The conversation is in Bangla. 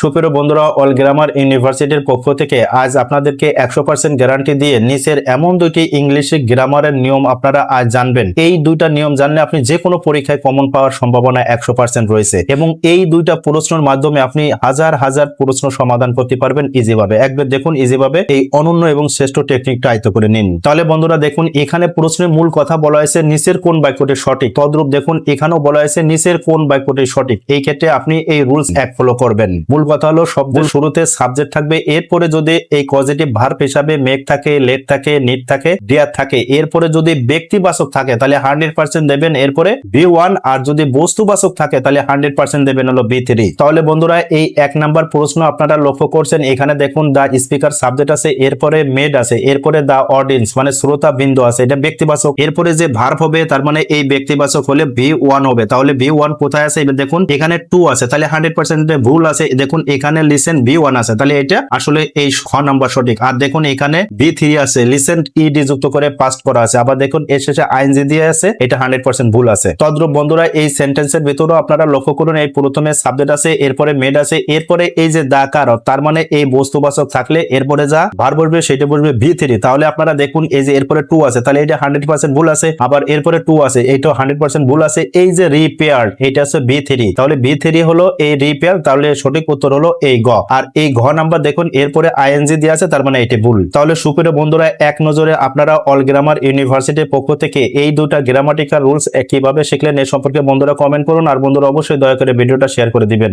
সুপ্রিয় বন্ধুরা, অল গ্রামার ইউনিভার্সিটির পক্ষ থেকে আজ আপনাদেরকে 100% গ্যারান্টি দিয়ে নিচের এমন দুইটি ইংলিশে গ্রামারের নিয়ম আপনারা আজ জানবেন। এই দুইটা নিয়ম জানলে আপনি যে কোনো পরীক্ষায় কমন পাওয়ার সম্ভাবনা 100% রয়েছে এবং এই দুইটা প্রশ্নের মাধ্যমে আপনি হাজার হাজার প্রশ্ন সমাধান করতে পারবেন ইজিভাবে। একবার দেখুন ইজিভাবে এই অনন্য এবং শ্রেষ্ঠ টেকনিকটা আয়ত্ত করে নিন। তাহলে বন্ধুরা দেখুন, এখানে প্রশ্নের মূল কথা বলা হয়েছে নিচের কোন বাক্যটি সঠিক। তদ্রূপ দেখুন এখানেও বলা হয়েছে নিচের কোন বাক্যটি সঠিক। এই ক্ষেত্রে আপনি এই রুলস এক ফলো করবেন। মূল কথা হলো শব্দের শুরুতে সাবজেক্ট থাকবে, এরপরে যদি এই পজিটিভ ভার্ব হিসাবে মেক থাকে, লেট থাকে, নিড থাকে, ডিয়ার থাকে, এরপরে যদি ব্যক্তিবাচক থাকে তাহলে 100% দেবেন এরপরে B1, আর যদি বস্তুবাচক থাকে তাহলে 100% দেবেন হলো B3। তাহলে বন্ধুরা এই এক নাম্বার প্রশ্ন আপনারা লক্ষ্য করছেন, এখানে দেখুন দা স্পিকার সাবজেক্ট আছে, এরপরে মেড আছে, এরপরে দা অডিয়েন্স মানে শ্রোতা বিন্দু আছে, এটা ব্যক্তিবাচক। এরপরে যে ভার্ব হবে তার মানে এই ব্যক্তিবাচক হলে B1 হবে। তাহলে B1 কোথায় আছে এবার দেখুন, এখানে 2 আছে, তাহলে 100% ভুল আছে। দেখুন এখানে লিসেন B1 আছে, তাহলে এটা আসলে এই খ নাম্বার সঠিক। আর দেখুন এখানে B3 আছে, লিসেন ইডি যুক্ত করে পাস্ট করা আছে। আবার দেখুন এর শেষে আইএনজি দিয়ে আছে, এটা 100% ভুল আছে। তদ্রূপ বন্ধুরা এই সেন্টেন্সের ভিতরেও আপনারা লক্ষ্য করুন, এই প্রথমে সাবজেক্ট আছে, এরপরে মেড আছে, এরপরে এই যে দা কারক তার মানে এই বস্তুবাচক থাকলে এরপরে যা ভার্ব বসবে সেটা বসবে B3। তাহলে আপনারা দেখুন এই যে এরপরে 2 আছে, তাহলে এটা 100% ভুল আছে। আবার এরপরে 2 আছে, এইটাও 100% ভুল আছে। এই যে রিপেয়ার এটা আছে B3, তাহলে B3 হলো এই রিপেয়ার, তাহলে সঠিক উত্তর হলো এই গ। আর এই ঘ নাম্বার দেখুন এরপরে আইএনজি দিয়ে আছে, তার মানে এটি ভুল। তাহলে সুপ্রিয় বন্ধুরা এক নজরে আপনারা অল গ্রামার ইউনিভার্সিটির পক্ষ থেকে এই দুটা গ্রামাটিক্যাল রুলস কিভাবে শিখলেন এ সম্পর্কে বন্ধুরা কমেন্ট করুন। আর বন্ধুরা অবশ্যই দয়া করে ভিডিওটা শেয়ার করে দিবেন।